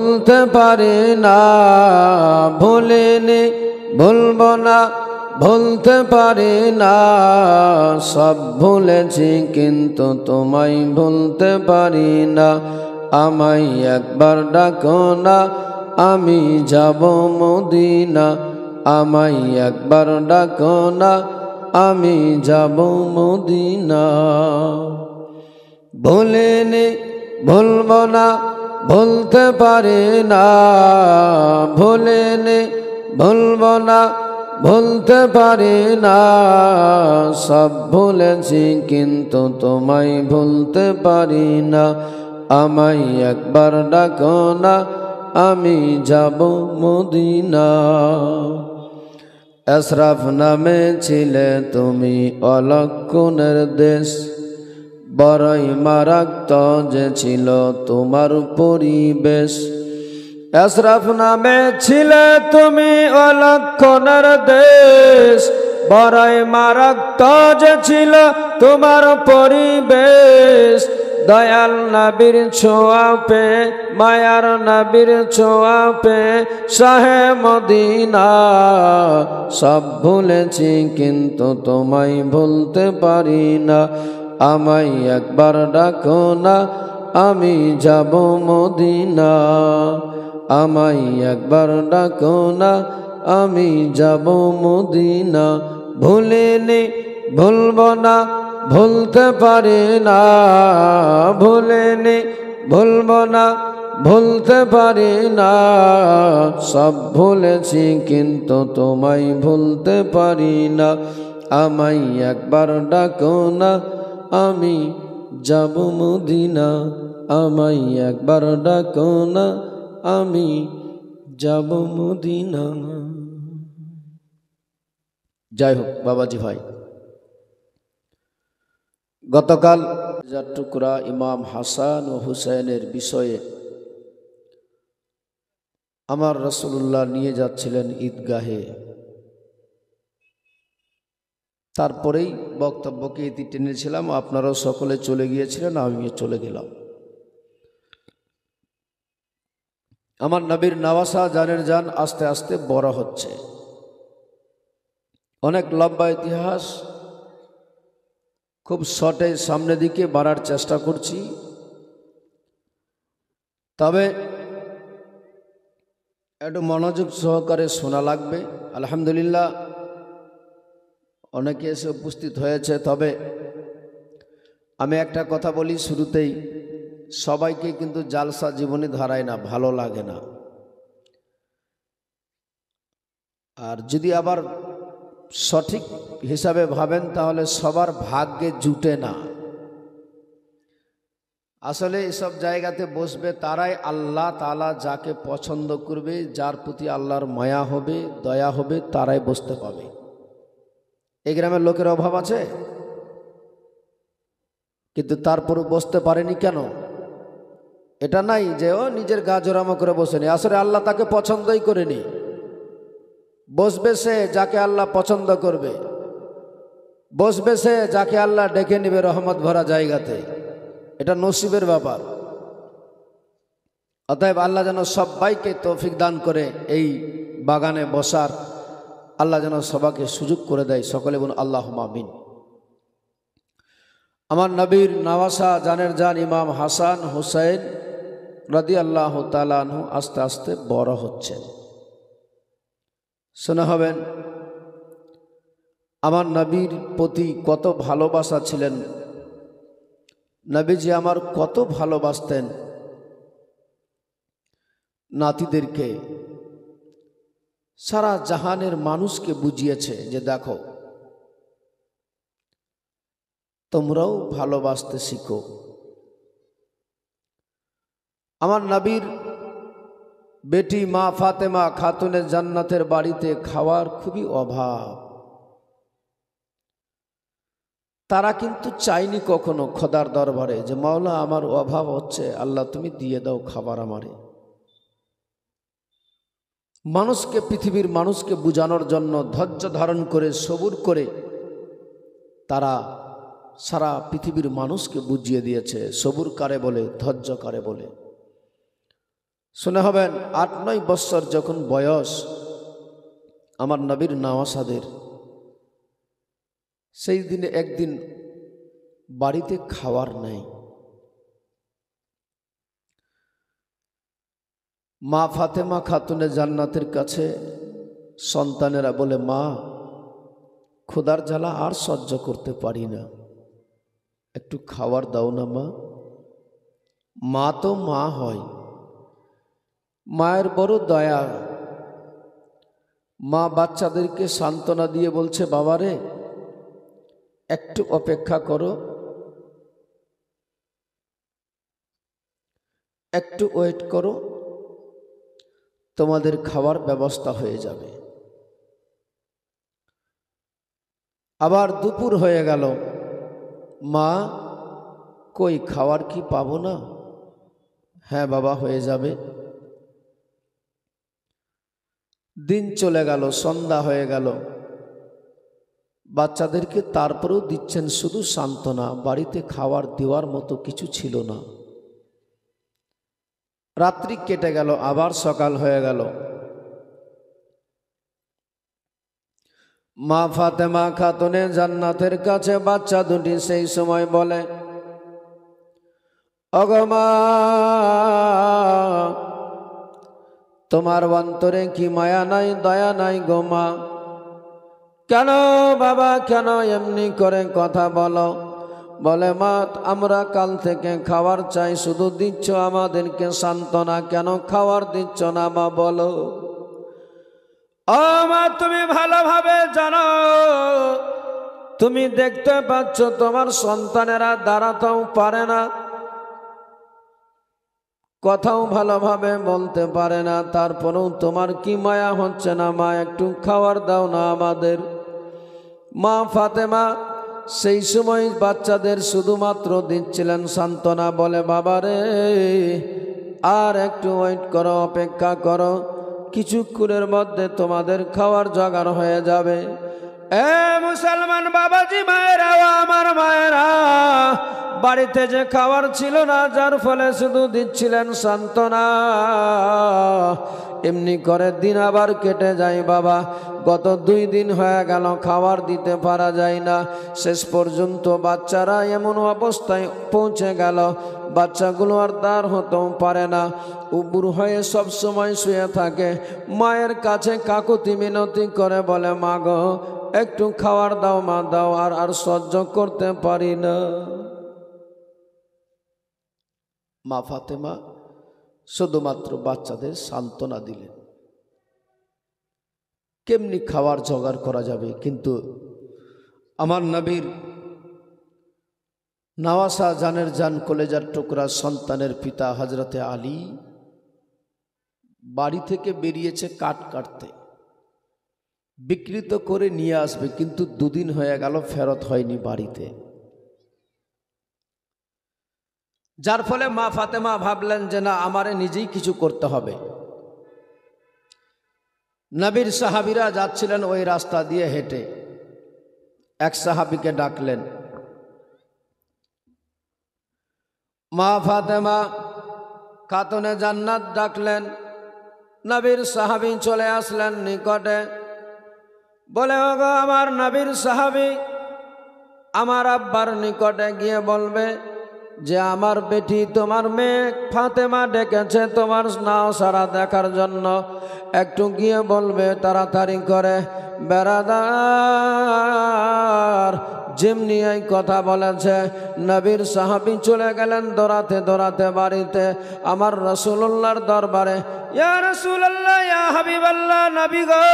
ভুলতে পারি না, ভুলিনি ভুলবো না, ভুলতে পারি না। সব ভুলেছি কিন্তু তোমায় ভুলতে পারি না। আমায় একবার ডাকো না, আমি যাব মদিনা। আমায় একবার ডাকো না, আমি যাব মদিনা। ভুলিনি ভুলবো না, ভুলতে পারি না, ভুলিনি ভুলবো না, ভুলতে পারি না। সব ভুলেছি কিন্তু তোমায় ভুলতে পারি না। আমায় একবার ডাকো না, আমি যাব মদিনা। আশরাফ নামে ছিলে তুমি অলক্ষণের দেশ, বড়ই মারাত্মক যে ছিল তোমার পরিবেশ। আশরাফ নামে ছিলে তুমি অলক্ষণের দেশ, বড়ই মারাত্মক যে ছিল তোমার পরিবেশ। দয়াল নবীর ছোঁয়া পে, মায়ার নবীর ছোঁয়া পে, শাহে মদিনা। সব ভুলেছি কিন্তু তোমায় ভুলতে পারি না। আমায় একবার ডাকো না, আমি যাব মদিনা। আমায় একবার ডাকো না, আমি যাব মদিনা। ভুলিনি ভুলবো না, ভুলতে পারি না, ভুলিনি ভুলবো না, ভুলতে পারি না। সব ভুলেছি কিন্তু তোমায় ভুলতে পারি না। আমায় একবার ডাকো না, আমি যাব মদিনা। আমায় একবার ডাকো না, আমি যাব মদিনা। যাই হোক বাবাজি ভাই, গতকাল টুকরা ইমাম হাসান ও হুসাইনের বিষয়ে আমার রাসূলুল্লাহ নিয়ে যাচ্ছিলেন ঈদগাহে। তারপরেই বক্তব্যকে ইতি টেনেছিলাম, আপনারাও সকলে চলে গিয়েছিলেন, আমিও চলে গেলাম। আমার নবীর নওয়াসা জানের জান আস্তে আস্তে বড় হচ্ছে। অনেক লম্বা ইতিহাস, খুব শর্টে সামনের দিকে বাড়ার চেষ্টা করছি। তবে একটু মনোযোগ সহকারে শোনা লাগবে। আলহামদুলিল্লাহ অনেকে এসে উপস্থিত হয়েছে। তবে আমি একটা কথা বলি শুরুতেই, সবাইকে কিন্তু জালসা জীবনে ধরায় না, ভালো লাগে না। আর যদি আবার সঠিক হিসাবে ভাবেন তাহলে সবার ভাগ্যে জুটে না। আসলে এসব জায়গাতে বসবে তারাই আল্লাহ তাআলা যাকে পছন্দ করবে, যার প্রতি আল্লাহর মায়া হবে, দয়া হবে, তারাই বসতে পাবে। এই গ্রামের লোকের অভাব আছে, কিন্তু তারপরও বসতে পারেনি কেন? এটা নাই যে ও নিজের গা জোরামো করে বসেনি। আসলে আল্লাহ তাকে পছন্দই করেনি। বসবে সে যাকে আল্লাহ পছন্দ করবে, বসবে সে যাকে আল্লাহ ডেকে নেবে রহমত ভরা জায়গাতে। এটা নসিবের ব্যাপার। অতএব আল্লাহ যেন সবাইকে তৌফিক দান করে এই বাগানে বসার, আল্লাহ যেন সবাইকে সুযোগ করে দেয়। সকলে বলুন আল্লাহুম্মা আমিন। আমার নবীর নওয়াসা জানের জান ইমাম হাসান হুসাইন রাদিয়াল্লাহু তাআলা আনহু আস্তে আস্তে বড় হচ্ছেন। শোনা হবেন আমার নবীর প্রতি কত ভালোবাসা ছিলেন। নবীজি আমার কত ভালোবাসতেন নাতিদেরকে। সারা জাহানের মানুষকে বুঝিয়েছে যে দেখো তোমরাও ভালোবাসতে শিখো। আমার নবীর বেটি মা ফাতেমা খাতুনে জান্নাতের বাড়িতে খাওয়ার খুবই অভাব। তারা কিন্তু চাইনি কখনো খোদার দরবারে যে মাওলা আমার অভাব হচ্ছে, আল্লাহ তুমি দিয়ে দাও খাবার আমারে। মানুষকে, পৃথিবীর মানুষকে বুঝানোর জন্য ধৈর্য ধারণ করে সবুর করে তারা সারা পৃথিবীর মানুষকে বুঝিয়ে দিয়েছে সবুর কারে বলে, ধৈর্য কারে বলে। শুনে হবেন ৮-৯ বছর যখন বয়স আমার নবীর নওয়াসাদের, সেই দিনে একদিন বাড়িতে খাওয়ার নেই। মা ফাতেমা খাতুনে জান্নাতের কাছে সন্তানেরা বলে, মা ক্ষুধার জ্বালা আর সহ্য করতে পারি না, একটু খাবার দাও না মা। মা তো মা হয়, মায়ের বড় দয়া। মা বাচ্চাদেরকে সান্ত্বনা দিয়ে বলছে, বাবারে একটু অপেক্ষা করো, একটু ওয়েট করো, তোমাদের খাবার ব্যবস্থা হয়ে যাবে। আবার দুপুর হয়ে গেল, মা কই খাওয়ার কি পাবো না? হ্যাঁ বাবা, হয়ে যাবে। দিন চলে গেল, সন্ধ্যা হয়ে গেল, বাচ্চাদেরকে তারপরেও দিচ্ছেন শুধু সান্ত্বনা, বাড়িতে খাবার দেওয়ার মতো কিছু ছিল না। রাত্রি কেটে গেল, আবার সকাল হয়ে গেল। মা ফাতেমা খাতুনে জান্নাতের কাছে বাচ্চা দুটি সেই সময় বলে, ওগো মা, তোমার অন্তরে কি মায়া নাই, দয়া নাই গো মা? কেন বাবা, কেন এমনি করে কথা বলো? বলে, মা আমরা কাল থেকে খাবার চাই, শুধু দিচ্ছ আমাদেরকে সান্ত্বনা, কেন খাবার দিচ্ছ না মা বলো? ও মা, তুমি ভালোভাবে জানো, তুমি দেখতে পাচ্ছ তোমার সন্তানেরা দাঁড়াতেও পারে না, কথাও ভালোভাবে বলতে পারে না, তারপরেও তোমার কি মায়া হচ্ছে না মা? একটু খাবার দাও না আমাদের। মা ফাতেমা সেই সময় বাচ্চাদের শুধুমাত্র দিচ্ছিলেন সান্ত্বনা। বলে, বাবারে আর একটু ওয়েট করো, অপেক্ষা করো, কিছুক্ষণের মধ্যে তোমাদের খাওয়ার জোগাড় হয়ে যাবে। এ মুসলমান বাবাজি মায়েরা, আমার মায়েরা, বাড়িতে যে খাবার ছিল না, যার ফলে শুধু দিচ্ছিলেন সান্ত্বনা, এমনি করে দিন আবার কেটে যায় বাবা। গত 2 দিন হয়ে গেল, খাবার দিতে পারা যায় না। শেষ পর্যন্ত বাচ্চারা এমন অবস্থায় পৌঁছে গেল, বাচ্চাগুলো আর দাঁড় হতেও পারে না, উপুর হয়ে সব সময় শুয়ে থাকে। মায়ের কাছে কাকুতি মিনতি করে বলে, মা গো একটু খাবার দাও মা, দাও, আর সহ্য করতে পারি না। মা ফাতেমা শুধুমাত্র বাচ্চাদের সান্ত্বনা দিলেন, কেমনি খাবার জোগাড় করা যাবে। কিন্তু আমার নবীর নওয়াসা, জানের জান, কলেজার টুকরা সন্তানের পিতা হযরতে আলী বাড়ি থেকে বেরিয়েছে কাঠ কাটতে, বিকৃত করে নিয়ে আসবে, কিন্তু 2 দিন হয়ে গেল ফেরত হয়নি বাড়িতে। যার ফলে মা ফাতেমা ভাবলেন যে না, আমারে নিজেই কিছু করতে হবে। নবীর সাহাবীরা যাচ্ছিলেন ওই রাস্তা দিয়ে হেঁটে, এক সাহাবীকে ডাকলেন। মা ফাতেমা খাতুনে জান্নাত ডাকলেন, নবীর সাহাবী চলে আসলেন নিকটে। বলে, ওগো আমার নবীর সাহাবী, আমার আব্বার নিকটে গিয়ে বলবে যে আমার বেটি তোমার মেয়ে ফাতেমা ডেকেছে তোমার নওয়াসা দেখার জন্য, একটু গিয়ে বলবে তাড়াতাড়ি করে। বেরাদার যেমনি এই কথা বলেছে, নবীর সাহাবী চলে গেলেন দৌড়াতে দৌড়াতে বাড়িতে আমার রাসূলুল্লাহর দরবারে। ইয়া রাসূলুল্লাহ, ইয়া হাবিবাল্লাহ, নবী গো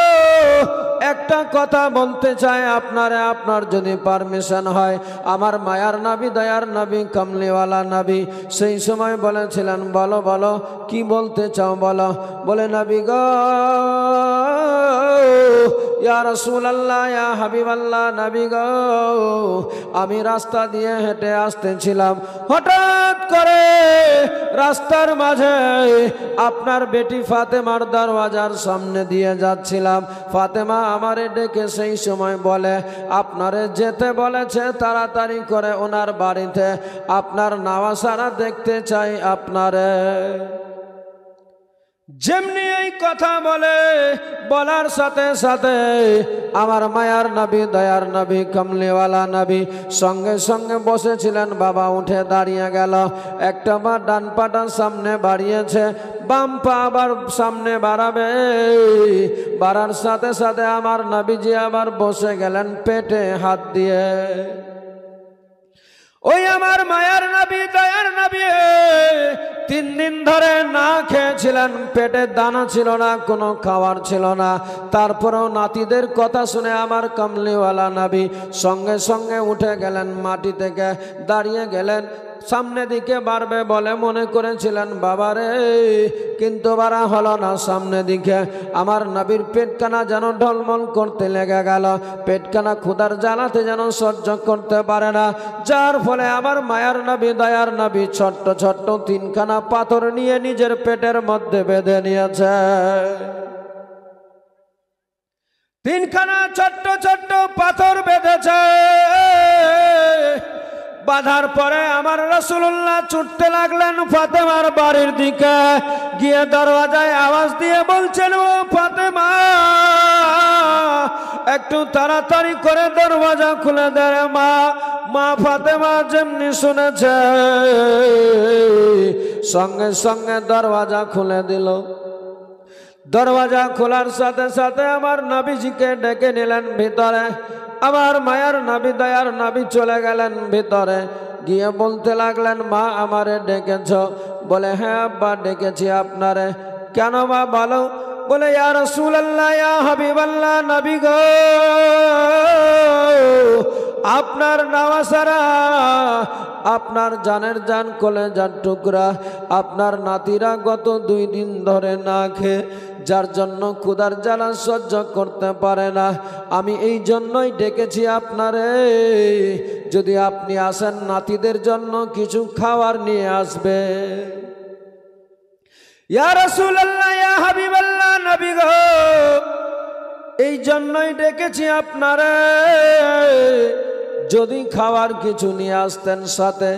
একটা কথা বলতে চাই আপনারে, আপনার যদি পারমিশন হয়। আমার মায়ার নবী, দয়ার নবী, কামলিওয়ালা নবী সেই সময় বলেছিলেন, বলো বলো কি বলতে চাও বলো। বলে, নবী গো, ইয়া রাসূলুল্লাহ, ইয়া হাবিবাল্লাহ, নবী গো আমি রাস্তা দিয়ে হেঁটে আসতেছিলাম, হঠাৎ করে রাস্তার মাঝে আপনার বেটি ফাতেমার দরওয়াজার সামনে দিয়ে যাচ্ছিলাম। ফাতেমা আমারে ডেকে সেই সময় বলে, আপনারে যেতে বলেছে, তাড়াতাড়ি করে ওনার বাড়িতে আপনার নওয়াসারা দেখতে চাই আপনারে। যেমনি এই কথা বলে, বলার সাথে সাথে আমার মায়ার নবী, দয়ার নবী, কমলিওয়ালা নবী সঙ্গে সঙ্গে বসেছিলেন বাবা উঠে দাঁড়িয়ে গেল। একটা পা ডান পাটা সামনে বাড়িয়েছে, বাম পা আবার সামনে বাড়াবে। বাড়ার সাথে সাথে আমার নবীজি আবার বসে গেলেন পেটে হাত দিয়ে। ওই আমার মায়ার নবী, দয়ার নবী 3 দিন ধরে না খেয়েছিলেন, পেটে দানা ছিল না, কোনো খাবার ছিল না। তারপরেও নাতিদের কথা শুনে আমার কমলিওয়ালা নবী সঙ্গে সঙ্গে উঠে গেলেন, মাটি থেকে দাঁড়িয়ে গেলেন, সামনে দিকে বাড়বে বলে মনে করেছিলেন বাবারে, কিন্তু বাড়া হলো না। সামনে দিকে আমার নবীর পেটখানা যেন ঢলমল করতে লেগে গেল, পেটখানা ক্ষুধার জ্বালাতে যেন সহ্য করতে পারে না, যার ফলে আমার মায়ার নবী, দয়ার নবী ছোট্ট ছোট্ট 3খানা পাথর নিয়ে নিজের পেটের মধ্যে বেঁধে নিয়েছে। 3খানা ছোট্ট ছোট্ট পাথর বেঁধেছে। বাঁধার পরে আমার রাসূলুল্লাহ ছুটতে লাগলেন ফাতেমার বাড়ির দিকে। গিয়ে দরওয়াজায় আওয়াজ দিয়ে বলছেন, ও ফাতেমা, একটু তাড়াতাড়ি করে দরওয়াজা খুলে দে রে মা। মা ফাতেমা যেমনি শুনেছে সঙ্গে সঙ্গে দরওয়াজা খুলে দিল। দরওয়াজা খোলার সাথে সাথে আমার নবীজিকে ডেকে নিলেন ভিতরে। আমার মায়ার নবী, দয়ার নবী চলে গেলেন ভিতরে। গিয়ে বলতে লাগলেন, মা আমারে ডেকেছ? বলে, হ্যাঁ আব্বা ডেকেছি আপনারে। কেন মা বলো? বলে, ইয়া রাসূলুল্লাহ, ইয়া হাবিবাল্লাহ, নবী গো, আপনার নাওয়া ছাড়া, আপনার জানের জান, কলেজার টুকরা আপনার নাতিরা গত 2 দিন ধরে না খেয়ে, যার জন্য ক্ষুধার জ্বালা সহ্য করতে পারে না। আমি এই জন্যই ডেকেছি আপনারে, যদি আপনি আসেন নাতিদের জন্য কিছু খাবার নিয়ে আসবে। ইয়া রাসূলুল্লাহ, ইয়া হাবিবাল্লাহ, নবী গো, এই জন্যই ডেকেছি আপনারে, যদি খাবার কিছু নিয়ে আসতেন সাথে।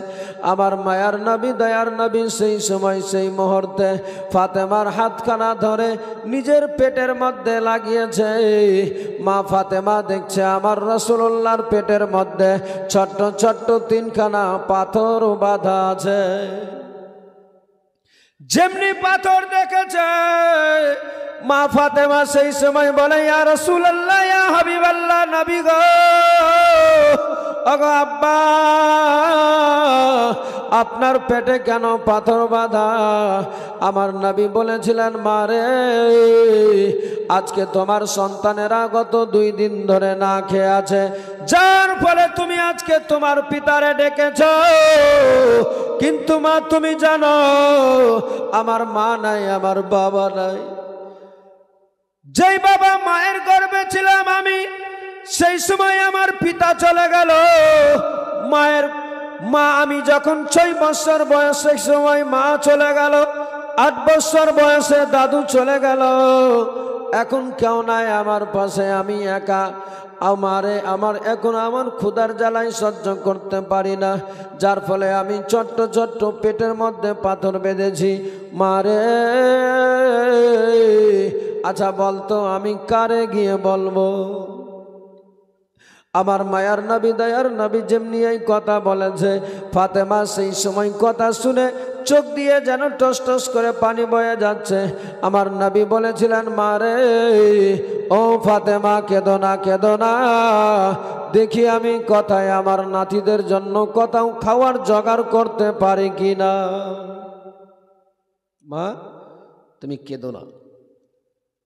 আমার মায়ার নবী, দয়ার নবী সেই সময় সেই মুহূর্তে ফাতেমার হাতখানা ধরে নিজের পেটের মধ্যে লাগিয়েছে। মা ফাতেমা দেখছে আমার রাসূলুল্লাহর পেটের মধ্যে ছোট্ট ছোট্ট 3খানা পাথর বাঁধা আছে। যেমনি পাথর দেখেছে মা ফাতেমা সেই সময় বলে, ইয়া রাসূলুল্লাহ, ইয়া হাবিবাল্লাহ, নবী গো, ওগো আব্বা, আপনার পেটে কেন পাথর বাঁধা? আমার নবী বলেছিলেন, মা রে, আজকে তোমার সন্তানেরা গত 2 দিন ধরে না খেয়ে আছে, যার ফলে তুমি আজকে তোমার পিতারে ডেকেছ। কিন্তু মা তুমি জানো আমার মা নাই, আমার বাবা নাই। যেই বাবা মায়ের গর্ভে ছিলাম আমি, সেই সময় আমার পিতা চলে গেল। আমি যখন 6 বছর বয়স, সেই সময় মা চলে গেল। 8 বছর বয়সে দাদু চলে গেল। এখন কেউ নাই আমার পাশে, আমি একা। এখন আমার ক্ষুধার জ্বালায় সহ্য করতে পারি না, যার ফলে আমি ছোট্ট ছোট্ট পেটের মধ্যে পাথর বেঁধেছি। মারে, আচ্ছা বলতো আমি কারে গিয়ে বলবো? আমার মায়ার নবী, দয়ার নবী যেমনি এই কথা বলেছে, ফাতেমা সেই সময় কথা শুনে চোখ দিয়ে যেন টস টস করে পানি বয়ে যাচ্ছে। আমার নবী বলেছিলেন, মারে, ও ফাতেমা, কেঁদো না, কেঁদো না, দেখি আমি কথায় আমার নাতিদের জন্য কোথাও খাওয়ার জোগাড় করতে পারি কিনা। মা তুমি কেঁদো না।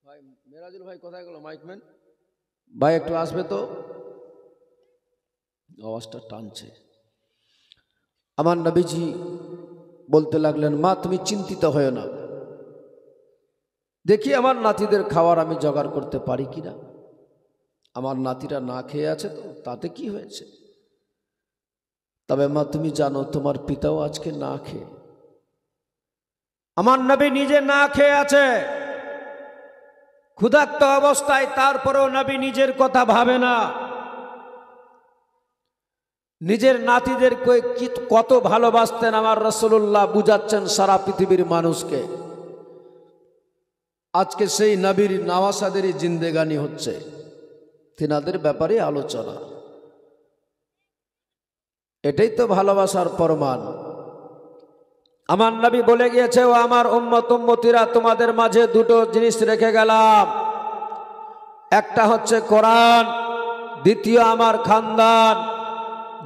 ভাই মেরাজুল ভাই কোথায় গেল? মাইকম্যান ভাই একটু আসবে তো, আওয়াজটা টানছে। আমার নবীজি বলতে লাগলেন, মা তুমি চিন্তিত হও না, দেখি আমার নাতিদের খাওয়ার আমি জোগাড় করতে পারি কিনা। আমার নাতিরা না খেয়ে আছে তো, তাতে কি হয়েছে? তবে মা তুমি জানো তোমার পিতাও আজকে না খেয়ে, আমার নবী নিজে না খেয়ে আছে ক্ষুধার্ত অবস্থায়, তারপরেও নবী নিজের কথা ভাবে না। নিজের নাতিদের কত ভালোবাসতেন আমার রাসূলুল্লাহ বুঝাচ্ছেন সারা পৃথিবীর মানুষকে। আজকে সেই নবীর নওয়াসাদেরই জিন্দেগানি হচ্ছে, তিনাদের ব্যাপারে আলোচনা। এটাই তো ভালোবাসার প্রমাণ। আমার নবী বলে গিয়েছে, ও আমার উম্মত উম্মতিরা, তোমাদের মাঝে দুটো জিনিস রেখে গেলাম, একটা হচ্ছে কোরআন, দ্বিতীয় আমার খানদান।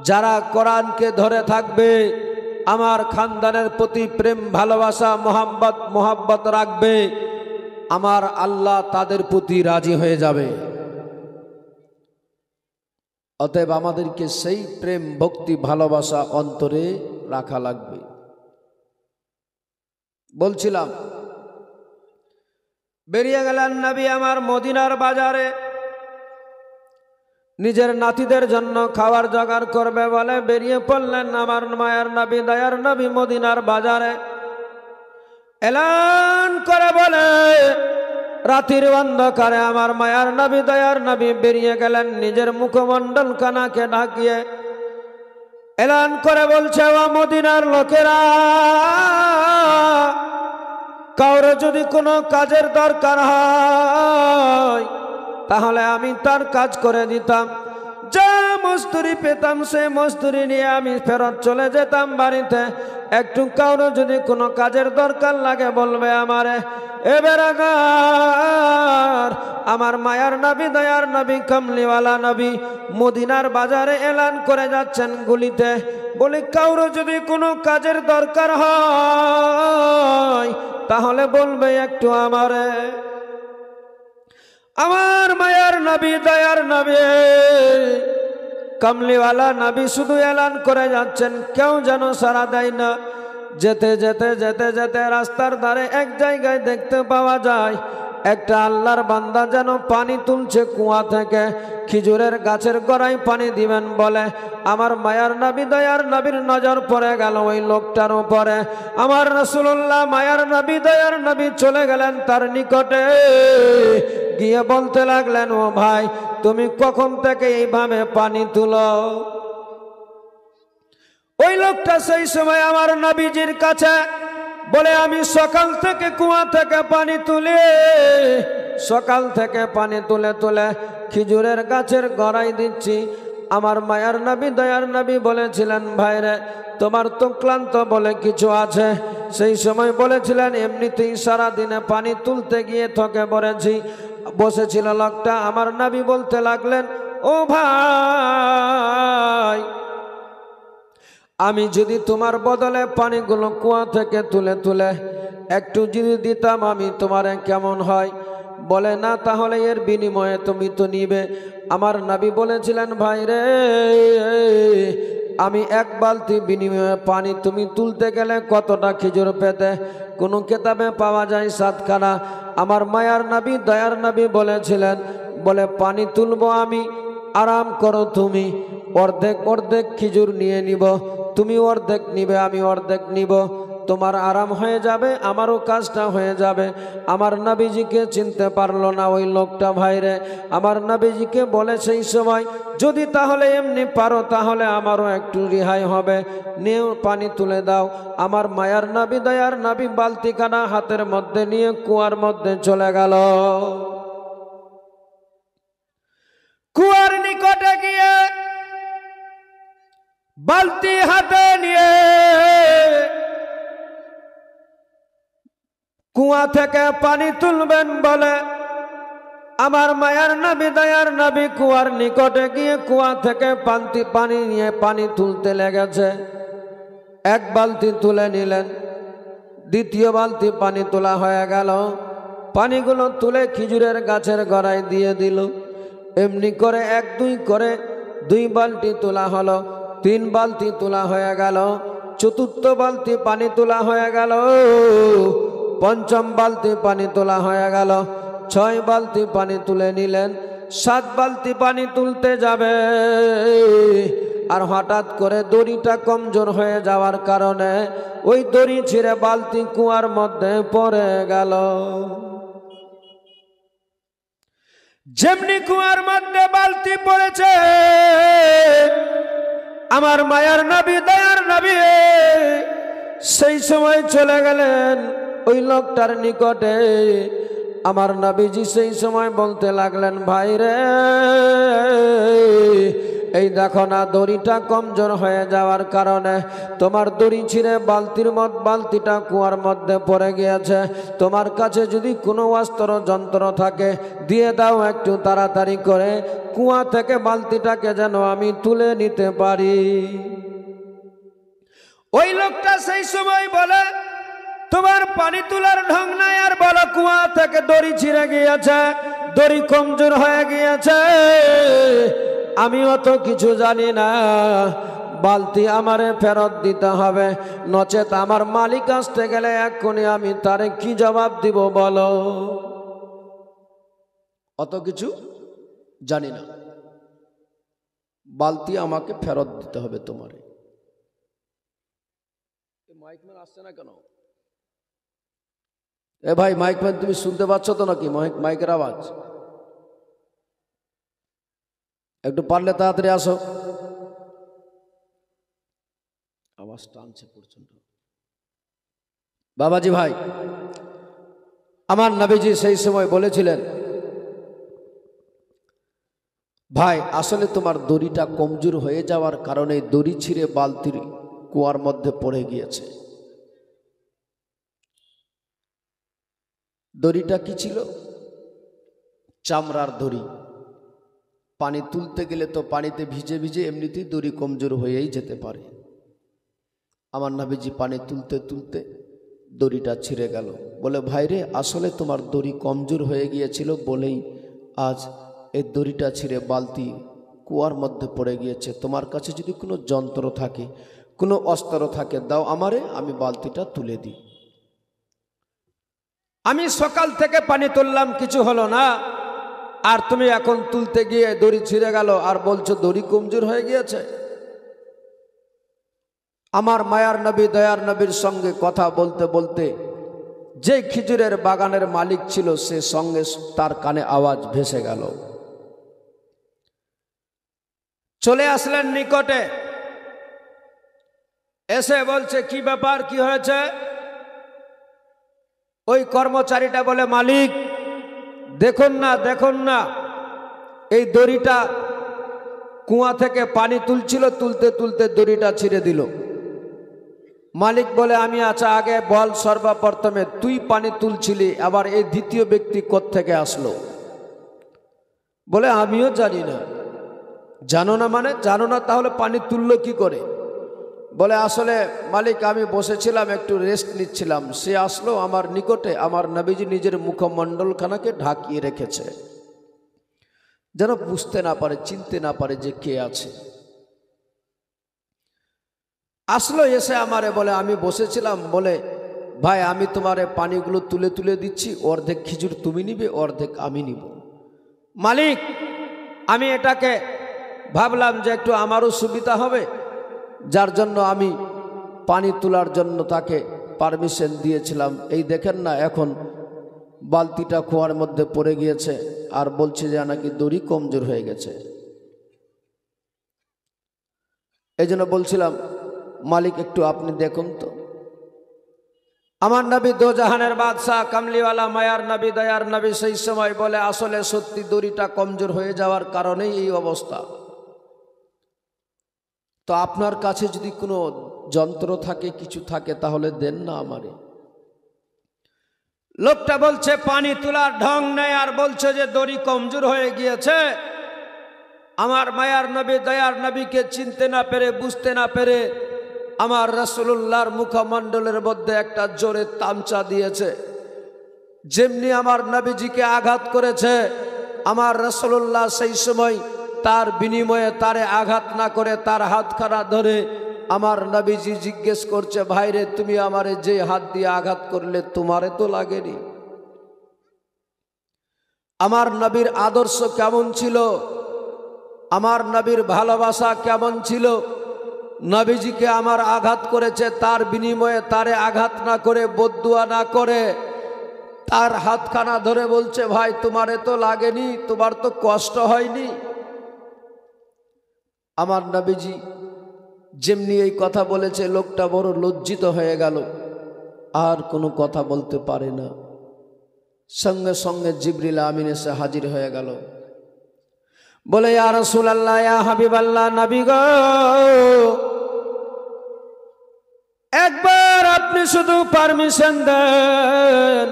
যারা কোরআনকে ধরে থাকবে, আমার খানদানের প্রতি প্রেম ভালোবাসা মোহাব্বত রাখবে, আমার আল্লাহ তাদের প্রতি রাজি হয়ে যাবে। অতএব আমাদেরকে সেই প্রেম ভক্তি ভালোবাসা অন্তরে রাখা লাগবে। বলছিলাম, বেরিয়ে গেলেন নবী আমার মদিনার বাজারে, নিজের নাতিদের জন্য খাবার জোগাড় করবে বলে বেরিয়ে পড়লেন আমার মায়ার নবী দয়ার নবী মদিনার বাজারে। এলান করে বলে, রাতের অন্ধকারে আমার মায়ার নবী দয়ার নবী বেরিয়ে গেলেন নিজের মুখমণ্ডল কানাকে ঢাকিয়ে। এলান করে বলছে, ও মদিনার লোকেরা, কারো যদি কোনো কাজের দরকার হয় তাহলে আমি তার কাজ করে দিতাম। যা মজদুরি পেতাম সে মজদুরি নিয়ে আমি ফেরত চলে যেতাম বাড়িতে। একটু কারো যদি কোনো কাজের দরকার লাগে বলবে আমারে। এবার আমার মায়ার নবী দয়ার নবী কামলিওয়ালা নবী মদিনার বাজারে এলান করে যাচ্ছেন গুলিতে। বলি, কারো যদি কোনো কাজের দরকার হয় তাহলে বলবে একটু আমারে। আমার মায়ার নবী দয়ার নবী কামলিওয়ালা নবী শুধু এলান করে যাচ্ছেন, কেউ যেন সাড়া দেয় না। যেতে যেতে যেতে যেতে রাস্তার ধারে এক জায়গায় দেখতে পাওয়া যায় একটা আল্লাহর বান্দা যেন পানি তুলছে কুয়া থেকে। খেজুরের গাছের গোড়ায় পানি দিবেন বলে আমার মায়ার নবী দয়ার নবীর নজর পড়ে গেল ওই লোকটার উপরে। আমার রাসূলুল্লাহ মায়ার নবী দয়ার নবী চলে গেলেন তার নিকটে, গিয়ে বলতে লাগলেন, ও ভাই, তুমি কখন থেকে এইভাবে পানি তুলো? ওই লোকটা সেই সময় আমার নবীজির কাছে বলে, আমি সকাল থেকে কুয়া থেকে পানি তুলি, সকাল থেকে পানি তুলে তুলে খেজুরের গাছের গোড়ায় দিচ্ছি। আমার মায়ার নবী দয়ার নবী বলেছিলেন, ভাইরে তোমার তো ক্লান্ত বলে কিছু আছে? সেই সময় বলেছিলেন, এমনিতেই সারাদিনে পানি তুলতে গিয়ে থকে পড়েছি। বসেছিল লোকটা। আমার নবী বলতে লাগলেন, ও ভাই, আমি যদি তোমার বদলে পানিগুলো কুয়া থেকে তুলে তুলে একটু যদি দিতাম আমি তোমারে কেমন হয়? বলে, না, তাহলে এর বিনিময়ে তুমি তো নিবে। আমার নবী বলেছিলেন, ভাই রে, আমি এক বালতি বিনিময়ে পানি তুমি তুলতে গেলে কতটা খেজুর পেতে? কোনো কেতাবে পাওয়া যায় 7খানা। আমার মায়ার নবী দয়ার নবী বলেছিলেন, বলে পানি তুলবো আমি, আরাম করো তুমি, অর্ধেক অর্ধেক খেজুর নিয়ে নিব, তুমি অর্ধেক নিবে আমি অর্ধেক নিব, তোমার আরাম হয়ে যাবে, আমারও কাজটা হয়ে যাবে। আমার নবীজিকে চিনতে পারলো না ওই লোকটা, ভাইরে। আমার নবীজিকে বলে সেই সময়, যদি তাহলে এমনি পারো তাহলে আমারও একটু রেহাই হবে, নিয়েও পানি তুলে দাও। আমার মায়ার নবী দয়ার নবী বালতিখানা হাতের মধ্যে নিয়ে কুয়ার মধ্যে চলে গেল। কুয়ার নিকটে গিয়ে বালতি হাতে নিয়ে কুয়া থেকে পানি তুলবেন বলে আমার মায়ার নবী দয়ার নবী কুয়ার নিকটে গিয়ে কুয়া থেকে পানি নিয়ে পানি তুলতে লেগেছে। এক বালতি তুলে নিলেন, দ্বিতীয় বালতি পানি তোলা হয়ে গেল। পানিগুলো তুলে খেজুরের গাছের গোড়ায় দিয়ে দিল। এমনি করে 1-2 করে 2 বালতি তোলা হলো, 3 বালতি তোলা হয়ে গেল, চতুর্থ বালতি পানি তোলা হয়ে গেল, পঞ্চম বালতি পানি তোলা হয়ে গেল, 6 বালতি পানি তুলে নিলেন। 7 বালতি পানি তুলতে যাবে, আর হঠাৎ করে দড়িটা কমজোর হয়ে যাওয়ার কারণে ওই দড়ি ছিঁড়ে বালতি কুয়ার মধ্যে পড়ে গেল। যেমনি কুয়ার মধ্যে বালতি পড়েছে, আমার মায়ার নবী দয়ার নবী সেই সময় চলে গেলেন ওই লোকটার নিকটে। আমার নবীজি সেই সময় বলতে লাগলেন, ভাই রে, এই দেখো না, দড়িটা কমজোর হয়ে যাওয়ার কারণে তোমার দড়ি ছিঁড়ে বালতিটা কুয়ার মধ্যে পড়ে গিয়েছে। তোমার কাছে যদি কোনো অস্ত্র যন্ত্র থাকে দিয়ে দাও একটু তাড়াতাড়ি করে, কুয়া থেকে বালতিটাকে যেন আমি তুলে নিতে পারি। ওই লোকটা সেই সময় বলে, তোমার পানি তোলার ঢং নাই, আর বলো কুয়া থেকে দড়ি ছিঁড়ে গিয়েছে, দড়ি কমজোর হয়ে গিয়েছে, আমি অত কিছু জানি না, বালতি আমারে ফেরত দিতে হবে, নচেত আমার মালিক আসতে গেলে এক্ষুনি আমি তারে কি জবাব দিব বলো। অত কিছু জানি না, বালতি আমাকে ফেরত দিতে হবে তোমারে। মাইকম্যান আসছে না কেন? এ ভাই মাইকম্যান, তুমি শুনতে পাচ্ছ তো নাকি মাইকের আওয়াজ? একটু পারলে তাড়াতাড়ি আসো, আওয়াজ টানছে প্রচন্ড। বাবাজি ভাই, আমার নবীজি সেই সময় বলেছিলেন, ভাই আসলে তোমার দড়িটা কমজোর হয়ে যাওয়ার কারণে দড়ি ছিঁড়ে বালতির কুয়ার মধ্যে পড়ে গিয়েছে। দড়িটা কি ছিল? চামড়ার দড়ি। পানি তুলতে গেলে তো পানিতে ভিজে ভিজে এমনিতেই দড়ি কমজোর হয়েই যেতে পারে। আমার নবীজি পানি তুলতে তুলতে দড়িটা ছিঁড়ে গেল। বলে, ভাইরে, আসলে তোমার দড়ি কমজোর হয়ে গিয়েছিল বলেই আজ এই দড়িটা ছিঁড়ে বালতি কুয়ার মধ্যে পড়ে গিয়েছে। তোমার কাছে যদি কোনো যন্ত্র থাকে, কোনো অস্ত্র থাকে, দাও আমারে, আমি বালতিটা তুলে দিই। আমি সকাল থেকে পানি তুললাম, কিছু হলো না, আর তুমি এখন তুলতে গিয়ে দড়ি ছিঁড়ে গেল আর বলছো দড়ি কমজোর হয়ে গিয়েছে। আমার মায়ার নবী, দয়ার নবীর সঙ্গে কথা বলতে বলতে যে খেজুরের বাগানের মালিক ছিল, সে সঙ্গে তার কানে আওয়াজ ভেসে গেল। চলে আসলেন নিকটে, এসে বলছে, কি ব্যাপার, কি হয়েছে? ওই কর্মচারীটা বলে, মালিক দেখুন না, এই দড়িটা কুয়া থেকে পানি তুলছিল, তুলতে তুলতে দড়িটা ছিঁড়ে দিল। মালিক বলে, আমি আচ্ছা আগে বল, সর্বপ্রথমে তুই পানি তুলছিলি, আবার এই দ্বিতীয় ব্যক্তি কোত্থেকে আসলো? বলে, আমিও জানি না। জানো না মানে? জানো না তাহলে পানি তুললো কি করে? বলে, আসলে মালিক, আমি বসেছিলাম, একটু রেস্ট নিচ্ছিলাম, সে আসলো আমার নিকটে, আমার নবীজি নিজের মুখমণ্ডলখানাকে ঢাকিয়ে রেখেছে, যেন বুঝতে না পারে, চিনতে না পারে যে কে আছে। আসলো, এসে আমারে বলে, আমি বসেছিলাম, বলে, ভাই আমি তোমারে পানিগুলো তুলে তুলে দিচ্ছি, অর্ধেক খিজুর তুমি নিবে, অর্ধেক আমি নিব। মালিক, আমি এটাকে ভাবলাম যে একটু আমারও সুবিধা হবে, যার জন্য আমি পানি তোলার জন্য তাকে পারমিশন দিয়েছিলাম। এই দেখেন না, এখন বালতিটা কুয়ার মধ্যে পড়ে গিয়েছে, আর বলছে যে নাকি দড়ি কমজোর হয়ে গেছে। এই জন্য বলছিলাম, মালিক একটু আপনি দেখুন তো। আমার নবী, দো জাহানের বাদশাহ, কামলিওয়ালা, মায়ার নবী, দয়ার নবী সেই সময় বলে, আসলে সত্যি দড়িটা কমজোর হয়ে যাওয়ার কারণেই এই অবস্থা। তো আপনার কাছে যদি কোনো যন্ত্র থাকে, কিছু থাকে, তাহলে দেন না আমারে। লোকটা বলছে, পানি তোলার ঢং নেই, আর বলছে যে দড়ি কমজোর হয়ে গিয়েছে। আমার মায়ার নবী, দয়ার নবীকে চিনতে না পেরে, বুঝতে না পেরে আমার রাসূলুল্লাহর মুখমণ্ডলের মধ্যে একটা জোরে তামচা দিয়েছে। যেমনি আমার নবীজিকে আঘাত করেছে, আমার রাসূলুল্লাহ সেই সময় তার বিনিময়ে তারে আঘাত না করে তার হাতখানা ধরে আমার নবীজি জিজ্ঞেস করছে, ভাইরে, তুমি আমারে যে হাত দিয়ে আঘাত করলে, তোমারে তো লাগেনি? আমার নবীর আদর্শ কেমন ছিল, আমার নবীর ভালোবাসা কেমন ছিল? নবীজিকে আমার আঘাত করেছে, তার বিনিময়ে তারে আঘাত না করে, বদদুয়া না করে, তার হাতখানা ধরে বলছে, ভাই তোমারে তো লাগেনি, তোমার তো কষ্ট হয়নি। আমার নবীজি যেমনি এই কথা বলেছে, লোকটা বড় লজ্জিত হয়ে গেল, আর কোনো কথা বলতে পারে না। সঙ্গে সঙ্গে জিবরিল আমিন এসে হাজির হয়ে গেল। বলে, ইয়া রাসূলুল্লাহ, ইয়া হাবিবাল্লাহ, নবী গো, একবার আপনি শুধু পারমিশন দেন,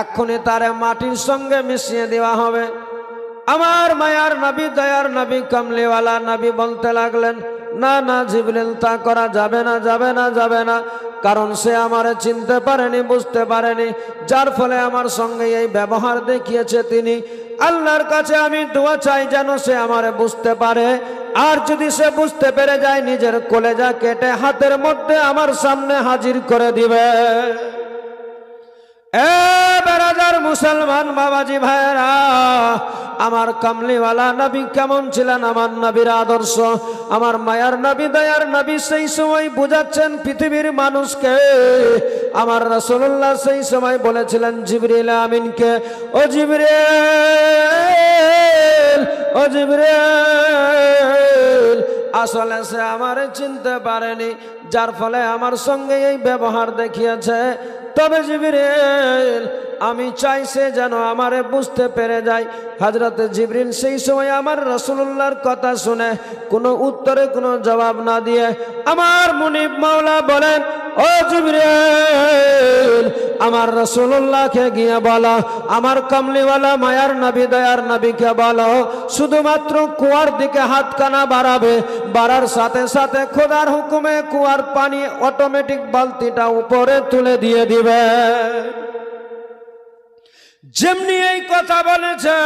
এক্ষুনি তারে মাটির সঙ্গে মিশিয়ে দেওয়া হবে। আমার মায়ার নবী, দয়ার নবী, কামলিওয়ালা নবী বলতে লাগলেন, না না জিবরিল, তা করা যাবে না, যাবে না, যাবে না। কারণ সে আমারে চিনতে পারেনি, বুঝতে পারেনি, যার ফলে আমার সঙ্গে এই ব্যবহার দেখিয়েছে। তিনি আল্লাহর কাছে আমি দোয়া চাই যেন সে আমারে বুঝতে পারে। আর যদি সে বুঝতে পেরে যায়, নিজের কলেজা কেটে হাতের মধ্যে আমার সামনে হাজির করে দিবে। এ বেরাদার মুসলমান বাবাজি ভাইরা, আমার কামলিওয়ালা নবী কেমন ছিলেন, আমার নবীর আদর্শ, আমার মায়ার নবী, দয়ার নবী সেই সময় বুঝাচ্ছেন পৃথিবীর মানুষকে। আমার রাসূলুল্লাহ সেই সময় বলেছিলেন জিবরিল আমিনকে, ও জিবরিল, ও জিবরিল, আসলে সে আমারে চিনতে পারেনি, যার ফলে আমার সঙ্গে এই ব্যবহার দেখিয়েছে। তবে জিবরিল, আমি চাই সে যেন আমারে বুঝতে পেরে যায়। হযরত জিবরিল সেই সময় আমার রাসূলুল্লাহর কথা শুনে কোনো উত্তরে কোনো জবাব না দিয়ে আমার মুনিব মাওলা বলেন, ও জিবরিল, আমার রাসূলুল্লাহকে গিয়ে বলো, আমার কামলিওয়ালা মায়ার নবী, দয়ার নবীকে বলো, শুধুমাত্র কুয়ার দিকে হাতখানা বাড়াবে, বাড়ার সাথে সাথে খোদার হুকুমে কুয়ার পানি অটোমেটিক বালতিটা উপরে তুলে দিয়ে দিবে। যেমনি এই কথা বলেছে,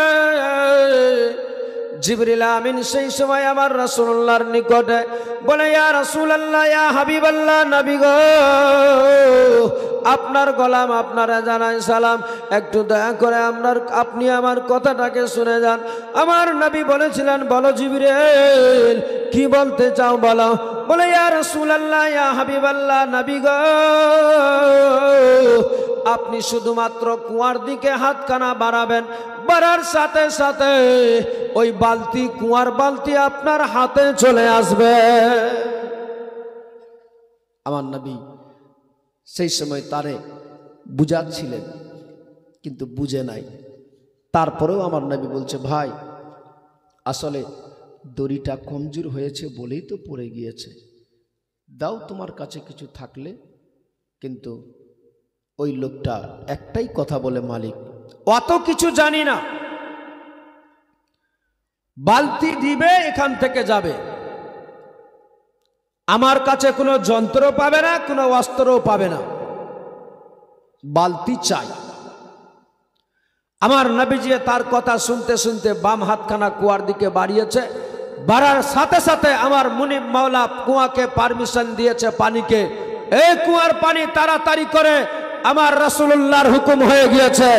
জিবরিল আমিন সেই সময় আমার রাসূলুল্লাহর নিকটে বলে, ইয়া রাসূলুল্লাহ, ইয়া হাবিবাল্লাহ, নবী গো, আপনার গোলাম আপনারা জানাই সালাম, একটু দয়া করে আপনি আমার কথাটাকে শুনে যান। আমার নবী বলেছিলেন, বলো জিবরিল, কি বলতে চাও বলো। বলে, ইয়া রাসূলুল্লাহ, ইয়া হাবিবাল্লাহ, নবী গো, আপনি শুধুমাত্র কুয়ার দিকে হাতখানা বাড়াবেন, বাড়ার সাথে সাথে ওই বালতি, কুয়ার বালতি আপনার হাতে চলে আসবে। আমার নবী সেই সময় তারে বুঝাচ্ছিলেন, কিন্তু বুঝে নাই। তারপরেও আমার নবী বলছে, ভাই, আসলে দড়িটা কমজোর হয়েছে বলেই তো পড়ে গিয়েছে, দাও তোমার কাছে কিছু থাকলে। কিন্তু ওই লোকটা একটাই কথা বলে, মালিক, অত কিছু জানি না, বালতি দিবে, এখান থেকে যাবে, আমার কাছে কোনো যন্ত্র পাবে না, কোনো অস্ত্রও পাবে না, বালতি চাই। আমার নবীজি তার কথা শুনতে শুনতে বাম হাতখানা কুয়ার দিকে বাড়িয়েছে, বাড়ার সাথে সাথে আমার মুনিব মাওলা কুয়াকে পারমিশন দিয়েছে, পানিকে, এই কুয়ার পানি তাড়াতাড়ি করে, আমার রাসূলুল্লাহর হুকুম হয়ে গিয়েছে,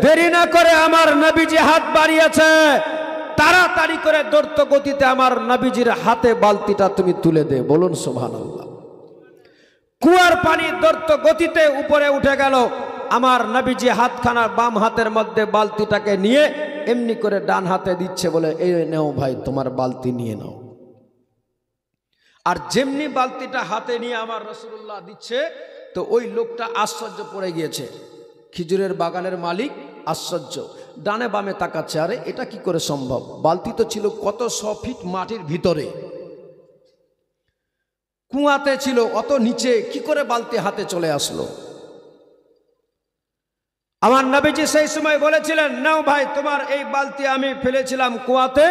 দেরি না করে আমার নবীজি হাত বাড়িয়েছে, তাড়াতাড়ি করে দ্রুত গতিতে আমার নবীজির হাতে বালতিটা তুমি তুলে দে। বলুন সুবহানাল্লাহ। কুয়ার পানি দ্রুত গতিতে উপরে উঠে গেল। আমার নবীজি হাতখানা বাম হাতের মধ্যে বালতিটাকে নিয়ে এমনি করে ডান হাতে দিচ্ছে, বলে, এই নাও ভাই, তোমার বালতি নিয়ে নাও। আর যেমনি বালতিটা হাতে নিয়ে আমার রাসূলুল্লাহ দিচ্ছে, তো ওই লোকটা আশ্চর্য পড়ে গিয়েছে। খেজুরের বাগানের মালিক আশ্চর্য, ডানে বামে তাকাচ্ছে, আরে এটা কি করে সম্ভব? বালতি তো ছিল কত 100 ফিট মাটির ভিতরে, কুয়াতে ছিল অত নিচে, কি করে বালতি হাতে চলে আসলো? আমার নবীজি সেই সময় বলেছিলেন, নাও ভাই, তোমার এই বালতি আমি ফেলেছিলাম কুয়াতে,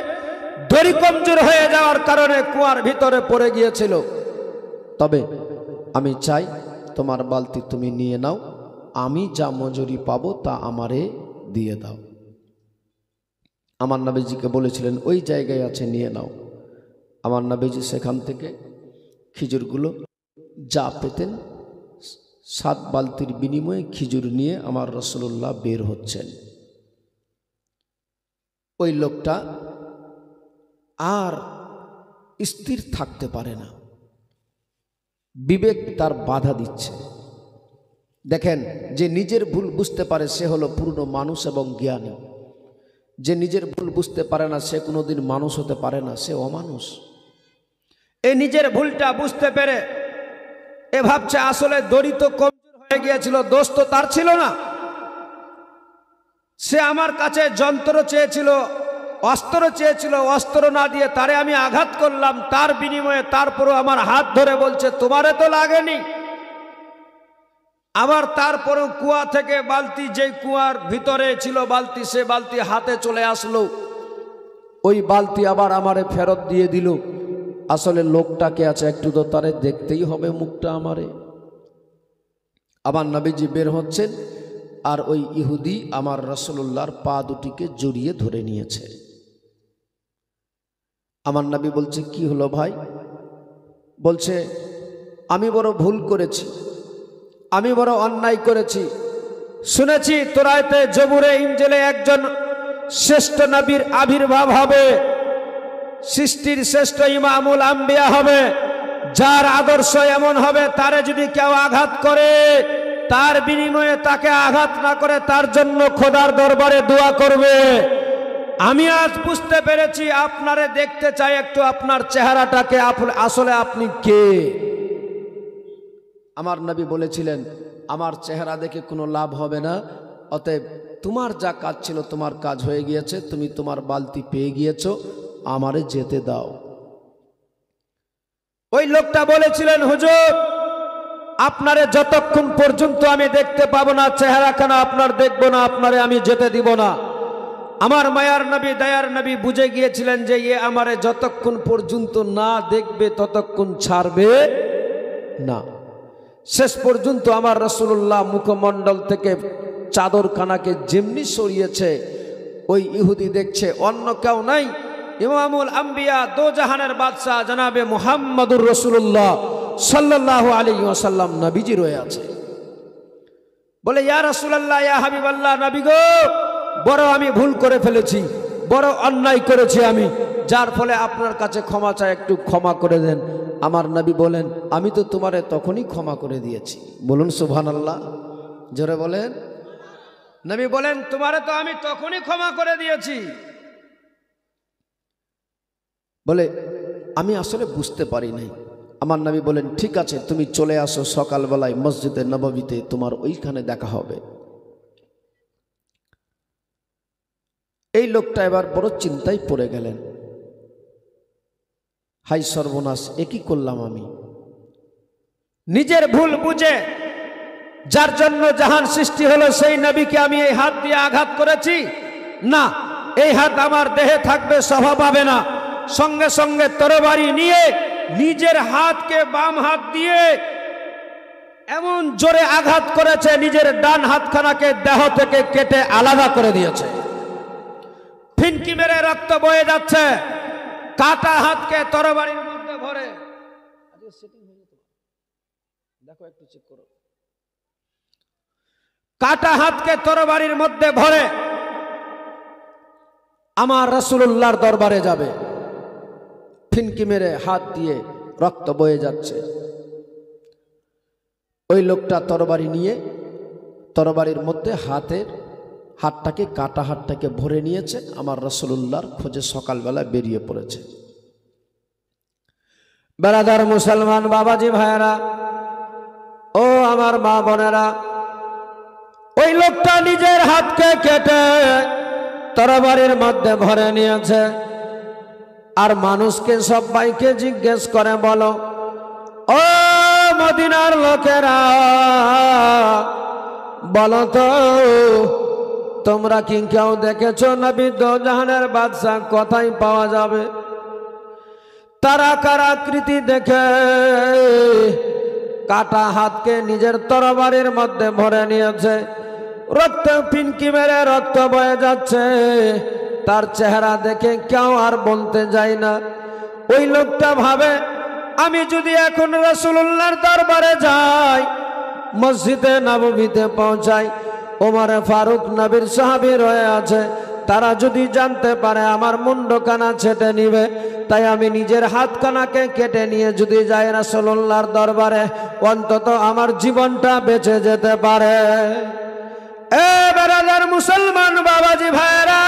দড়ি কমজোর হয়ে যাওয়ার কারণে কুয়ার ভিতরে পড়ে গিয়েছিল, তবে আমি চাই তোমার বালতি তুমি নিয়ে নাও, আমি যা মজুরি পাবো তা আমারে দিয়ে দাও। আমার নবীজিকে বলেছিলেন, ওই জায়গায় আছে, নিয়ে নাও। আমার নবীজি সেখান থেকে খিজুরগুলো যা পেতেন 7 বালতির বিনিময়ে খিজুর নিয়ে আমার রাসূলুল্লাহ বের হচ্ছেন। ওই লোকটা আর স্থির থাকতে পারে না, বিবেক তার বাধা দিচ্ছে। দেখেন, যে নিজের ভুল বুঝতে পারে সে হলো পূর্ণ মানুষ এবং জ্ঞানী। যে নিজের ভুল বুঝতে পারে না সে কোনোদিন মানুষ হতে পারে না, সে অমানুষ। এই নিজের ভুলটা বুঝতে পেরে এ ভাবছে আসলে দড়ি তো কমজোর হয়ে গিয়েছিল, দোষ তো তার ছিল না, সে আমার কাছে যন্ত্র চেয়েছিল, অস্ত্র চেয়েছিল, অস্ত্র না দিয়ে তারে আমি আঘাত করলাম, তার বিনিময়ে তারপরও আমার হাত ধরে বলছে তোমারে তো লাগেনি। আবার তারপরেও কুয়া থেকে বালতি, যে কুয়ার ভিতরে ছিল বালতি, সে বালতি হাতে চলে আসলো, ওই বালতি আবার আমারে ফেরত দিয়ে দিল। আসলে লোকটাকে আছে, একটু তো তারে দেখতেই হবে মুখটা আমারে। আমার নবীজি বের হচ্ছেন, আর ওই ইহুদি আমার রাসূলুল্লাহর পা দুটিকে জড়িয়ে ধরে নিয়েছে। আমার নবী বলছে কি হলো ভাই? বলছে আমি বড় ভুল করেছি, আমি বড় অন্যায় করেছি। শুনেছি তোরাতে জবুরে ইনজিলে একজন শ্রেষ্ঠ নবীর আবির্ভাব হবে, সৃষ্টির শ্রেষ্ঠ ইমামুল আম্বিয়া হবে, যার আদর্শ এমন হবে তারে যদি কেউ আঘাত করে তার বিনিময়ে তাকে আঘাত না করে তার জন্য খোদার দরবারে দোয়া করবে। আমি আজ বুঝতে পেরেছি, আপনারে দেখতে চাই একটু আপনার চেহারাটাকে, আসলে আপনি কে? আমার নবী বলেছিলেন আমার চেহারা দেখে কোনো লাভ হবে না, অতএব তোমার যা কাজ ছিল তোমার কাজ হয়ে গিয়েছে, তুমি তোমার বালতি পেয়ে গিয়েছো, আমারে যেতে দাও। ওই লোকটা বলেছিলেন হুজুর আপনারে যতক্ষণ পর্যন্ত আমি দেখতে পাবো না, চেহারা কেন আপনার দেখবো না, আপনারে আমি যেতে দিব না। আমার মায়ার নবী, দয়ার নবী বুঝে গিয়েছিলেন যে এ আমারে যতক্ষণ পর্যন্ত না দেখবে ততক্ষণ ছাড়বে না। শেষ পর্যন্ত আমার রাসূলুল্লাহ মুখমণ্ডল থেকে চাদরখানাকে যেমনি সরিয়েছে, ওই ইহুদি দেখছে অন্য কেউ নাই, ইমামুল আম্বিয়া দোজাহানের বাদশাহ জনাবে মুহাম্মদুর রাসূলুল্লাহ সাল্লাল্লাহু আলাইহি ওয়াসাল্লাম নবীজি রয়ে আছে। বলে ইয়া রাসূলুল্লাহ, ইয়া হাবিবাল্লাহ, নবী গো, বড় আমি ভুল করে ফেলেছি, বড় অন্যায় করেছি আমি, যার ফলে আপনার কাছে ক্ষমা চাই, একটু ক্ষমা করে দেন। আমার নবী বলেন আমি তো তোমারে তখনই ক্ষমা করে দিয়েছি। বলুন সুবহানাল্লাহ, জোরে বলেন। নবী বলেন তোমারে তো আমি তখনই ক্ষমা করে দিয়েছি। বলে আমি আসলে বুঝতে পারি নাই। আমার নবী বলেন ঠিক আছে, তুমি চলে আসো সকালবেলায় মসজিদে নববীতে, তোমার ওইখানে দেখা হবে। এই লোকটা এবার বড় চিন্তায় পড়ে গেলেন, হাই সর্বনাশ, এ কি করলাম আমি? নিজের ভুল বুঝে যার জন্য জাহান সৃষ্টি হলো সেই নবীকে আমি এই হাত দিয়ে আঘাত করেছি না, এই হাত আমার দেহে থাকবে, স্বভাব হবে না। সঙ্গে সঙ্গে তরবারি নিয়ে নিজের হাতকে বাম হাত দিয়ে এমন জোরে আঘাত করেছে, নিজের ডান হাতখানাকে দেহ থেকে কেটে আলাদা করে দিয়েছে। ফিনকি মেরে রক্ত বয়ে যাচ্ছে, কাটা হাতকে তরবারির মধ্যে ভরে, দেখো একটু চেক করো, কাটা হাতকে তরবারির মধ্যে ভরে আমার রাসূলুল্লাহর দরবারে যাবে। ফিনকি মেরে হাত দিয়ে রক্ত বয়ে যাচ্ছে। ওই লোকটা তরবারি নিয়ে তরবারির মধ্যে হাতটাকে, কাটা হাতটাকে ভরে নিয়েছে, আমার রাসূলুল্লাহর খোঁজে সকালবেলা বেরিয়ে পড়েছে। বেরাদার মুসলমান বাবাজি ভাইয়েরা, ও আমার মা বোনেরা, ওই লোকটা নিজের হাতকে কেটে তরবারির মধ্যে ভরে নিয়েছে। আর মানুষকে, সবাইকে জিজ্ঞেস করে বলো, ও মদিনার লোকেরা, বলো তো তোমরা কি কেউ দেখেছো নবী দোজাহানের বাদশা কোথায় পাওয়া যাবে? তারা কারাকৃতি দেখে কাটা হাতকে নিজের তরবারির মধ্যে ভরে নিয়েছে, রক্ত ফিনকি মেরে রক্ত বয়ে যাচ্ছে, তার চেহারা দেখে কেউ আর বলতে যায় না। ওই লোকটা ভাবে আমি যদি এখন রাসূলুল্লাহর দরবারে যাই, মসজিদে নববীতে পৌঁছাই, ওমর ফারুক নবীর সাহাবী রয়ে আছে, তারা যদি জানতে পারে আমার মুন্ডখানা ছেটে নিবে, তাই আমি নিজের হাতখানাকে কেটে নিয়ে যদি যাই রাসূলুল্লাহর দরবারে, অন্তত আমার জীবনটা বেঁচে যেতে পারে। এ বেরাদার মুসলমান বাবাজি ভাইরা,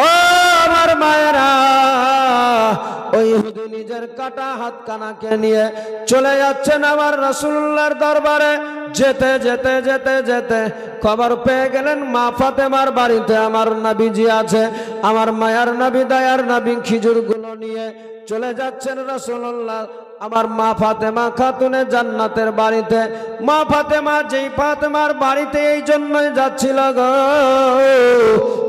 ও আমার মায়েরা, ওই ইহুদি নিজের নিজের কাটা হাত কানাকে নিয়ে চলে যাচ্ছেন আমার রাসূলুল্লাহর দরবারে। যেতে যেতে যেতে যেতে খবর পেয়ে গেলেন মা ফাতেমার বাড়িতে আমার নবীজি আছে। আমার মায়ার নবী দয়ার নবী খেজুরগুলো নিয়ে চলে যাচ্ছেন রাসূলুল্লাহ আমার মা ফাতেমা খাতুনে জান্নাতের বাড়িতে। মা ফাতেমা যেই ফাতেমার বাড়িতে এই জন্যই যাচ্ছিল গো,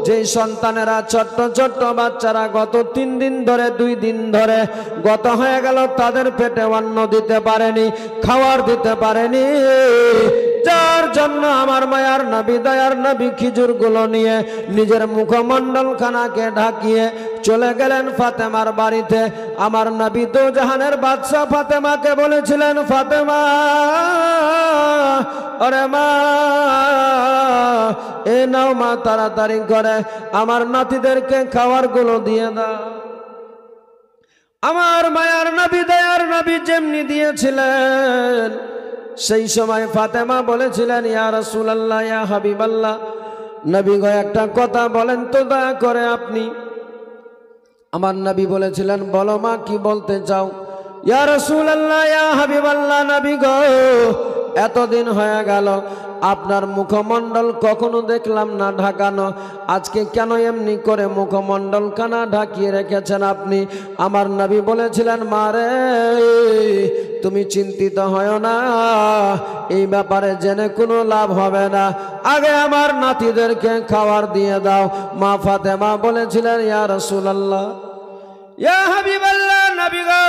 যেই সন্তানেরা ছোট্ট ছোট্ট বাচ্চারা গত 3 দিন ধরে 2 দিন ধরে গত হয়ে গেল, তাদের পেটে অন্ন দিতে পারেনি, খাবার দিতে পারেনি, যার জন্য আমার মায়ার নবী দয়ার নবী খেজুরগুলো নিয়ে নিজের মুখমণ্ডল খানাকে ঢাকিয়ে চলে গেলেন ফাতেমার বাড়িতে। আমার নবী দো জাহানের বাদশা ফাতেমাকে বলেছিলেন, ফাতেমা আরে মা এ নাও মা, তাড়াতাড়ি করে আমার নাতিদেরকে খাবারগুলো দিয়ে দাও। আমার মায়ার নবী দয়ার নবী যেমনি দিয়েছিলেন, সেই সময় ফাতেমা বলেছিলেন, ইয়া রাসূলুল্লাহ ইয়া হাবিবাল্লাহ, নবী গো একটা কথা বলেন তো দয়া করে আপনি। আমার নবী বলেছিলেন, বলো মা কি বলতে চাও। ইয়া রাসূলুল্লাহ ইয়া হাবিবাল্লাহ, নবী গো এতদিন হয়ে গেল আপনার মুখমণ্ডল কখনো দেখলাম না ঢাকানো, আজকে কেন এমনি করে মুখমণ্ডল কানা ঢাকিয়ে রেখেছেন আপনি। আমার নবী বলেছিলেন, মারে তুমি চিন্তিত হয় না, এই ব্যাপারে জেনে কোনো লাভ হবে না, আগে আমার নাতিদেরকে খাবার দিয়ে দাও। মা ফাতেমা বলেছিলেন, ইয়া রাসূলুল্লাহ ইয়া হাবিবাল্লাহ, নবী গো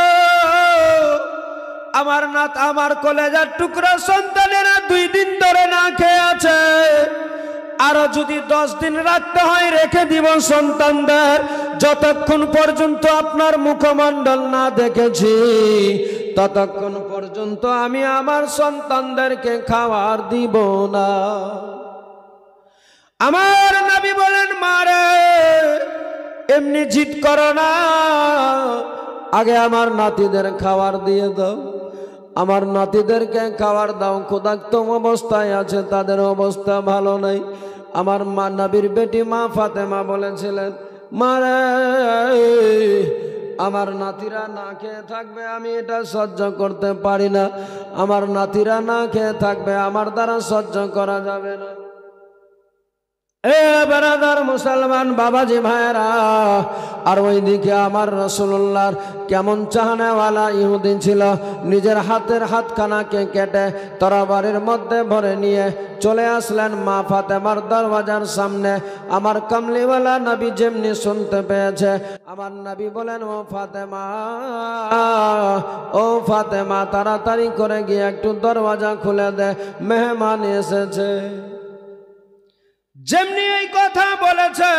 আমার নাত আমার কলেজার টুকরা সন্তানেরা 2 দিন ধরে না খেয়ে আছে, আরো যদি 10 দিন রাখতে হয় রেখে দিব সন্তানদের, যতক্ষণ পর্যন্ত আপনার মুখমণ্ডল না দেখেছি ততক্ষণ পর্যন্ত আমি আমার সন্তানদেরকে খাবার দিব না। আমার নবী বলেন, মারে এমনি জিদ করো না, আগে আমার নাতিদের খাবার দিয়ে দাও, আমার নাতিদেরকে খাবার দাও, ক্ষুধার্ত অবস্থায় আছে, তাদের অবস্থা ভালো নাই। আমার মা নবীর বেটি মা ফাতেমা বলেছিলেন, মারে আমার নাতিরা না খেয়ে থাকবে, আমি এটা সহ্য করতে পারি না, আমার নাতিরা না খেয়ে থাকবে, আমার দ্বারা সহ্য করা যাবে না। এ বেরাদার মুসলমান বাবাজি ভাইরা, আর ওইদিকে আমার রাসূলুল্লাহর কেমন চাহনেওয়ালা ইহুদি ছিল, নিজের হাতের হাতখানাকে কেটে তরবারির মধ্যে ভরে নিয়ে চলে আসলেন মা ফাতেমার দরওয়াজার সামনে। আমার কামলিওয়ালা নবী যেমনি শুনতে পেয়েছে, আমার নবী বলেন, ও ফাতেমা ও ফাতেমা, তাড়াতাড়ি করে গিয়ে একটু দরওয়াজা খুলে দে, মেহমান এসেছে। যেমনি এই কথা বলেছে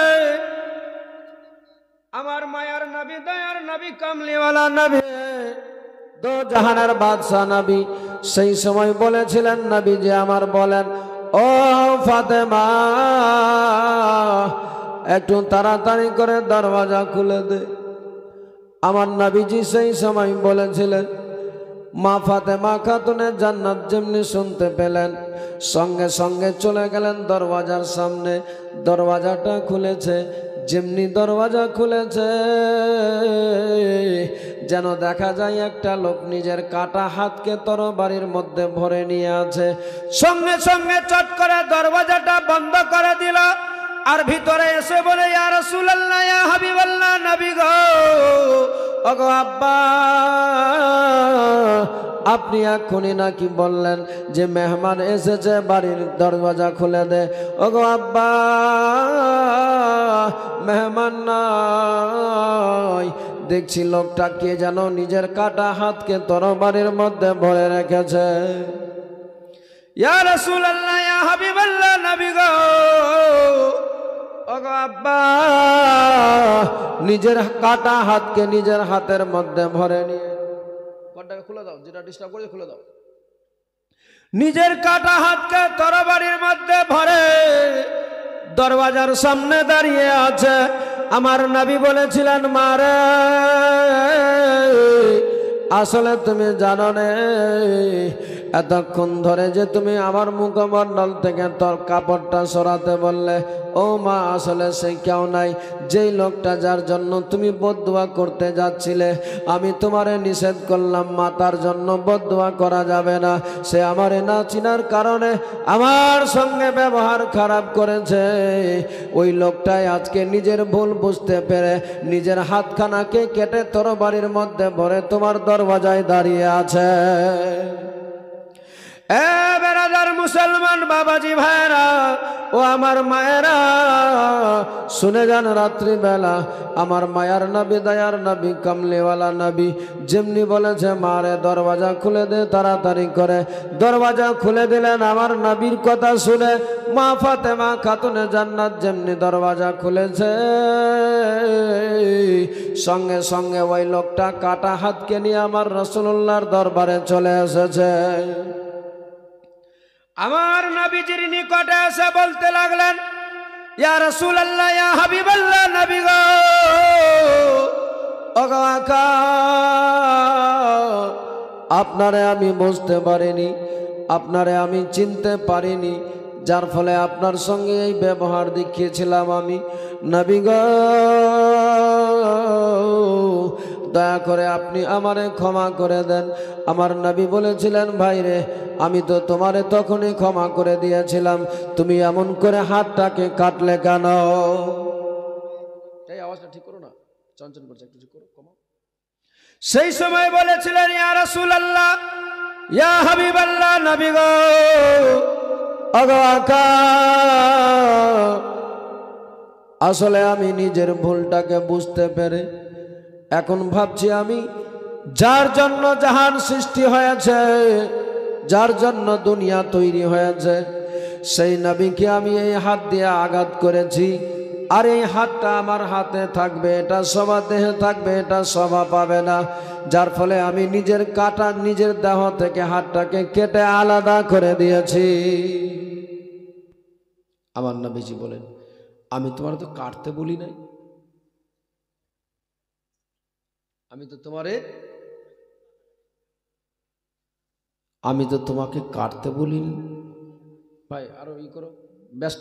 আমার মায়ার নবী দয়ার নবী কামলিওয়ালা নবী দো জাহানের বাদশা নবী, সেই সময় বলেছিলেন, নবী যে আমার বলেন, ও ফাতেমা একটু তাড়াতাড়ি করে দরওয়াজা খুলে দে। আমার নবীজি সেই সময় বলেছিলেন, মা ফাতেমা খাতুনে জান্নাত যেমনি শুনতে পেলেন, সঙ্গে সঙ্গে চলে গেলেন দরওয়াজার সামনে। দরওয়াজাটা খুলেছে, যেমনি দরওয়াজা খুলেছে যেন দেখা যায় একটা লোক নিজের কাটা হাতকে তরবারির মধ্যে ভরে নিয়ে আছে। সঙ্গে সঙ্গে চট করে দরওয়াজাটা বন্ধ করে দিল, আর ভিতরে এসে বলে, ইয়া রাসূলুল্লাহ ইয়া হাবিবাল্লাহ, নবী গো ওগো আব্বা, আপনি এক্ষুনি নাকি বললেন যে মেহমান এসেছে, বাড়ির দরওয়াজা খুলে দে। ওগো আব্বা মেহমান নাই, দেখছি লোকটা কে যেন নিজের কাটা হাতকে তরবারির মধ্যে ভরে রেখেছে। ইয়া রাসূলুল্লাহ ইয়া হাবিবাল্লাহ, নবী গো ওগো আব্বা, নিজের কাটা হাতকে নিজের হাতের মধ্যে ভরে নিয়ে, কলটাকে খুলে দাও, যেটা ডিস্টার্ব করে খুলে দাও, নিজের কাটা হাতকে তরবারির মধ্যে ভরে দরওয়াজার সামনে দাঁড়িয়ে আছে। আমার নবী বলেছিলেন, মারে আসলে তুমি জানো না এতক্ষণ ধরে যে তুমি আমার মুখমণ্ডল থেকে তোর কাপড়টা সরাতে বললে, ও মা আসলে সে কেউ নাই, যেই লোকটা যার জন্য তুমি বদদুয়া করতে যাচ্ছিলে, আমি তোমারে নিষেধ করলাম মা তার জন্য বদদুয়া করা যাবে না, সে আমারে না চিনার কারণে আমার সঙ্গে ব্যবহার খারাপ করেছে। ওই লোকটাই আজকে নিজের ভুল বুঝতে পেরে নিজের হাতখানাকে কেটে তরবারির মধ্যে ভরে তোমার দরওয়াজায় দাঁড়িয়ে আছে। এ বেরাদার মুসলমান বাবাজি ভাইরা ও আমার মায়েরা, শুনে যান, রাত্রিবেলা আমার মায়ার নবী, দয়ার নবী, কামলিওয়ালা নবী যেমনি বলেছে, মারে দরওয়াজা খুলে দে তাড়াতাড়ি করে, দরওয়াজা খুলে দিলেন। আমার নবীর কথা শুনে মা ফাতেমা খাতুনে জান্নাত যেমনি দরওয়াজা খুলেছে, সঙ্গে সঙ্গে ওই লোকটা কাটা হাতকে নিয়ে আমার রাসূলুল্লাহর দরবারে চলে এসেছে। আমার নবীজির নিকটে এসে বলতে লাগলেন, ইয়া রাসূলুল্লাহ, ইয়া হাবিবাল্লাহ, নবী গো, ওগো আকা, আপনারে আমি বুঝতে পারিনি, আপনারে আমি চিনতে পারিনি, যার ফলে আপনার সঙ্গে এই ব্যবহার দেখিয়েছিলাম আমি। নবী গো, দয়া করে আপনি আমারে ক্ষমা করে দেন। আমার নবী বলেছিলেন, ভাই রে, আমি তো তোমারে তখনই ক্ষমা করে দিয়েছিলাম, তুমি এমন করে হাতটাকে কাটলে কেন? এই আওয়াজটা ঠিক করো না, চঞ্চল করছে, একটু ঠিক করো, কমাও। সেই সময় বলেছিলেন, ইয়া রাসূলুল্লাহ, ইয়া হাবিবাল্লাহ, নবী গো, ওগো আকা, আসলে আমি নিজের ভুলটাকে বুঝতে পেরে এখন ভাবছি, আমি যার জন্য জাহান সৃষ্টি হয়েছে, যার জন্য দুনিয়া তৈরি হয়েছে, সেই নবীকে আমি এই হাত দিয়ে আঘাত করেছি, আর এই হাতটা আমার হাতে থাকবে, এটা সবার দেহে থাকবে, এটা সভা পাবে না, যার ফলে আমি নিজের কাটা, নিজের দেহ থেকে হাতটাকে কেটে আলাদা করে দিয়েছি। আমার নবীজি বলেন, আমি তোমার তো কাটতে বলি নাই, আমি তো তোমাকে কাটতে বলিনি। ভাই আরো ই করো, ব্যস্ত।